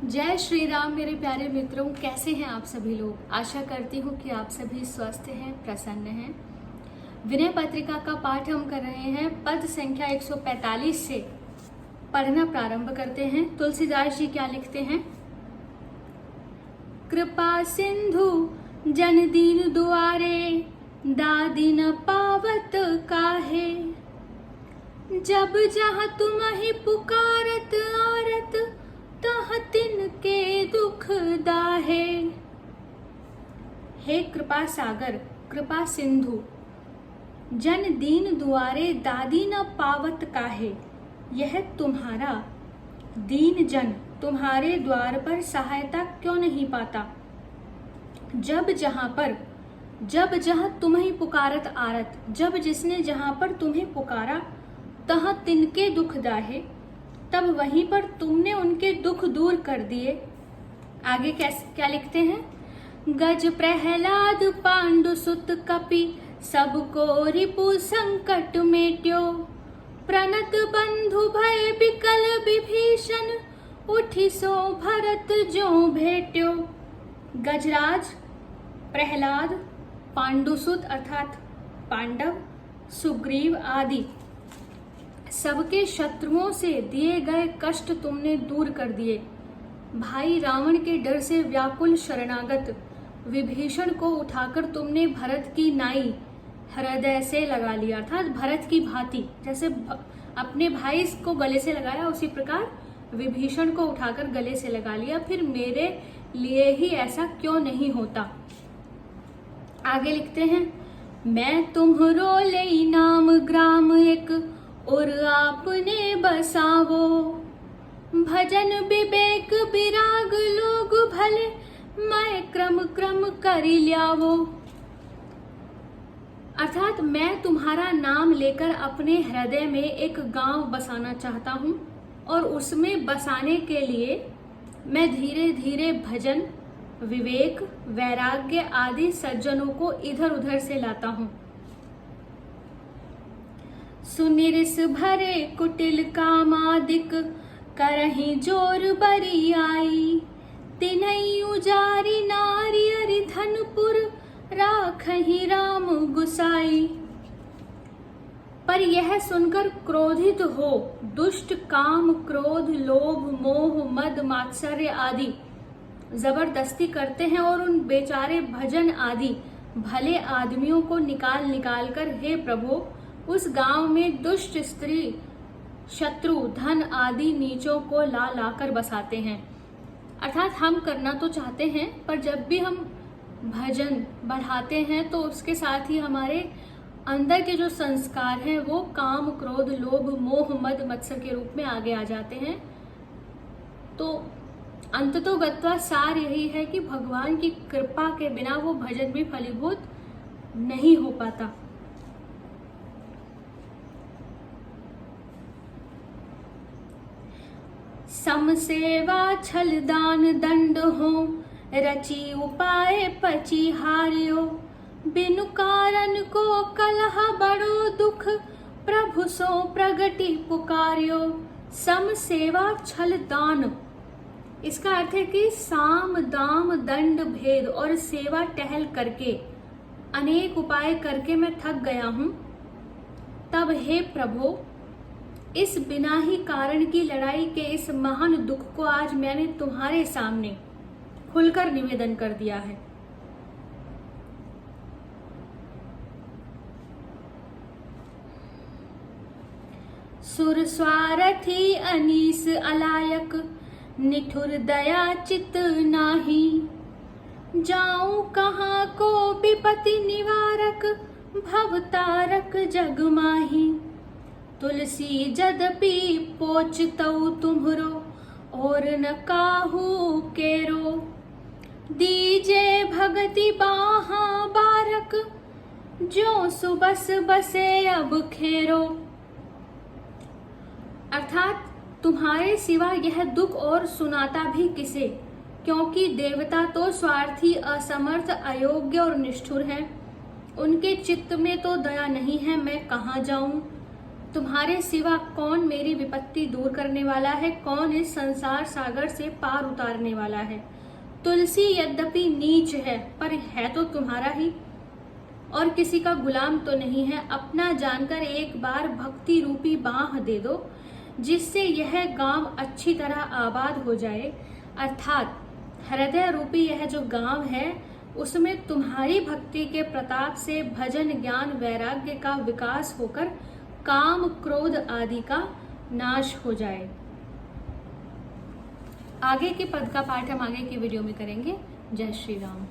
जय श्री राम मेरे प्यारे मित्रों, कैसे हैं आप सभी लोग। आशा करती हूँ कि आप सभी स्वस्थ हैं, प्रसन्न हैं। विनय पत्रिका का पाठ हम कर रहे हैं। पद संख्या 145 से पढ़ना प्रारंभ करते हैं। तुलसीदास जी क्या लिखते हैं। कृपा सिंधु जन दीन दुआरे, दादी न पावत काहे। जब जहाँ तुम ही पुकारत आरत, तह तिनके दुख दाहे। हे कृपा सागर, कृपा सिंधु, जन दीन दुआरे, दादी न पावत काहे। यह तुम्हारा दीन जन तुम्हारे द्वार पर सहायता क्यों नहीं पाता। जब जहाँ तुम ही पुकारत आरत, जब जिसने जहाँ पर तुम्हें पुकारा, तह तिनके दुख दाहे, तब वहीं पर तुमने उनके दुख दूर कर दिए। आगे क्या लिखते हैं। गज प्रहलाद पांडु सुत कपि, सबको रिपु संकट मेट्यो। प्रणत बंधु भय विकल विभीषण, उठी सो भरत जो भेट्यो। गजराज, प्रहलाद, पांडुसुत अर्थात पांडव, सुग्रीव आदि सबके शत्रुओं से दिए गए कष्ट तुमने दूर कर दिए। भाई रावण के डर से व्याकुल शरणागत विभीषण को उठाकर तुमने भरत की नाई हृदय से लगा लिया, अर्थात भरत की भांति जैसे अपने भाई को गले से लगाया, उसी प्रकार विभीषण को उठाकर गले से लगा लिया। फिर मेरे लिए ही ऐसा क्यों नहीं होता। आगे लिखते हैं। मैं तुम्हरो ले नाम ग्राम एक, और आपने बसावो। भजन विवेक विराग लोग भले, मैं क्रम क्रम करी ल्यावो। अर्थात मैं तुम्हारा नाम लेकर अपने हृदय में एक गांव बसाना चाहता हूँ, और उसमें बसाने के लिए मैं धीरे धीरे भजन, विवेक, वैराग्य आदि सज्जनों को इधर उधर से लाता हूँ। सुनिरिस भरे कुटिल कामादिक, करही जोर बरी आई। तिन्हई उजारी नारी अरि धनपुर, राखही राम गुसाई। पर यह सुनकर क्रोधित हो दुष्ट काम, क्रोध, लोभ, मोह, मद, मात्सर्य आदि जबरदस्ती करते हैं, और उन बेचारे भजन आदि भले आदमियों को निकाल निकाल कर, हे प्रभु, उस गांव में दुष्ट स्त्री, शत्रु, धन आदि नीचों को ला लाकर बसाते हैं। अर्थात हम करना तो चाहते हैं, पर जब भी हम भजन बढ़ाते हैं तो उसके साथ ही हमारे अंदर के जो संस्कार हैं वो काम, क्रोध, लोभ, मोह, मद, मत्सर के रूप में आगे आ जाते हैं। तो अंततोगत्वा सार यही है कि भगवान की कृपा के बिना वो भजन भी फलीभूत नहीं हो पाता। समसेवा छल दान दंड हो, रची उपाय पची हारियो। बिनु कारण को कलह बड़ो दुख, प्रभु सो प्रगति पुकारियो। सम सेवा छल दान, इसका अर्थ है कि साम दाम दंड भेद और सेवा टहल करके, अनेक उपाय करके मैं थक गया हूं। तब हे प्रभु, इस बिना ही कारण की लड़ाई के इस महान दुख को आज मैंने तुम्हारे सामने खुलकर निवेदन कर दिया है। सुर स्वारथी अनीस अलायक, निठुर दया चित नाही। जाऊं कहाँ को विपति निवारक, भवतारक जग माही। तुलसी जदपि पोचतौ तुम्हरो, और न काहू केरो। दीजे भगति बाहा बारक, जो सुबस बसे अब खेरो। अर्थात तुम्हारे सिवा यह दुख और सुनाता भी किसे, क्योंकि देवता तो स्वार्थी, असमर्थ, अयोग्य और निष्ठुर हैं। उनके चित्त में तो दया नहीं है, मैं कहाँ जाऊं। तुम्हारे सिवा कौन मेरी विपत्ति दूर करने वाला है, कौन इस संसार सागर से पार उतारने वाला है। तुलसी यद्यपि नीच है पर है तो तुम्हारा ही, और किसी का गुलाम तो नहीं है। अपना जानकर एक बार भक्ति रूपी बाह दे दो, जिससे यह गांव अच्छी तरह आबाद हो जाए। अर्थात हृदय रूपी यह जो गांव है उसमें तुम्हारी भक्ति के प्रताप से भजन ज्ञान वैराग्य का विकास होकर काम क्रोध आदि का नाश हो जाए। आगे के पद का पाठ हम आगे की वीडियो में करेंगे। जय श्री राम।